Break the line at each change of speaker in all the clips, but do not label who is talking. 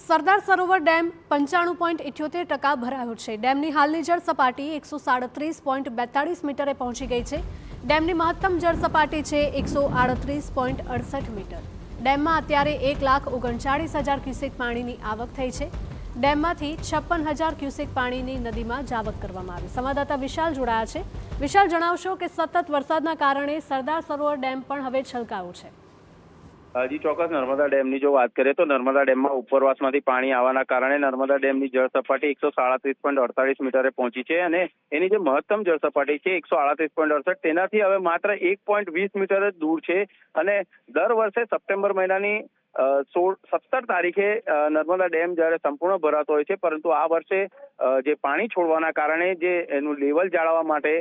Sardar Sarovar dam 95.78% ભરાયો છે। ડેમની હાલની જળ સપાટી 137.42 મીટરે પહોંચી ગઈ છે। ડેમની મહત્તમ જળ સપાટી છે 138.68 મીટર। ડેમમાં અત્યારે 1,39,000 ક્યુસેક પાણીની આવક થઈ છે। ડેમમાંથી 56,000 ક્યુસેક પાણીની નદીમાં જાવક કરવામાં આવી। સંવાદદાતા વિશાલ જોડાયા છે। વિશાલ, જણાવશો કે સતત વરસાદના કારણે સરદાર સરોવર ડેમ પણ હવે છલકાયો છે।
જી ચોક્કસ, નર્મદા ડેમની જો વાત કરીએ તો નર્મદા ડેમમાં ઉપરવાસમાંથી પાણી આવવાના કારણે નર્મદા ડેમની જળ સપાટી 137.48 મીટરે પહોંચી છે અને એની જે મહત્તમ જળ સપાટી છે 138.68 તેનાથી હવે માત્ર 1.20 મીટર જ દૂર છે। અને દર વર્ષે સપ્ટેમ્બર મહિનાની 17 તારીખે નર્મદા ડેમ જ્યારે સંપૂર્ણ ભરાતો હોય છે, પરંતુ આ વર્ષે જે પાણી છોડવાના કારણે જે એનું લેવલ જાળવવા માટે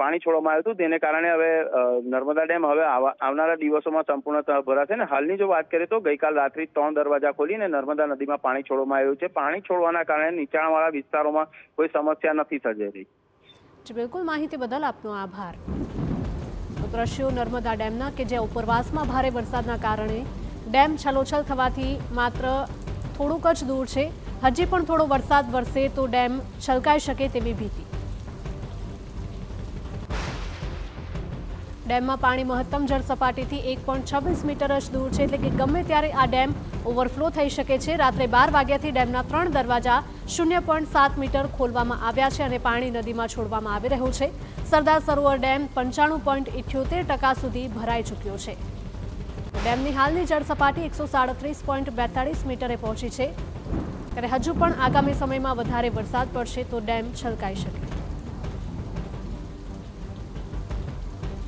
પાણી છોડવામાં આવ્યું હતું, તેને કારણે હવે નર્મદા ડેમ હવે આવનારા દિવસોમાં સંપૂર્ણતઃ ભરાશે। અને હાલની જો વાત કરીએ તો ગઈકાલ રાત્રે 3 દરવાજા ખોલીને નર્મદા નદીમાં પાણી છોડવામાં આવ્યું છે। પાણી છોડવાના કારણે નીચાણવાળા વિસ્તારોમાં કોઈ સમસ્યા નથી સર્જાઈ રહી।
બિલકુલ, માહિતી બદલ આપનો આભાર। દ્રશ્યો નર્મદા ડેમના કે જે ઉપરવાસમાં ભારે વરસાદના કારણે ડેમ છલોછલ થવાથી માત્ર થોડુંક જ દૂર છે। હજી પણ થોડો વરસાદ વરસે તો ડેમ છલકાઈ શકે તેવી ભીતિ। ડેમમાં પાણી મહત્તમ જળ સપાટીથી 1.26 મીટર જ દૂર છે, એટલે કે ગમે ત્યારે આ ડેમ ઓવરફ્લો થઈ શકે છે। રાત્રે 12 વાગ્યાથી ડેમના 3 દરવાજા 0.7 મીટર ખોલવામાં આવ્યા છે અને પાણી નદીમાં છોડવામાં આવી રહ્યું છે। સરદાર સરોવર ડેમ 95.78% સુધી ભરાઈ ચૂક્યો છે। ડેમની હાલની જળ સપાટી 137.42 મીટરે પહોંચી છે, ત્યારે હજુ પણ આગામી સમયમાં વધારે વરસાદ પડશે તો ડેમ છલકાઈ શકે।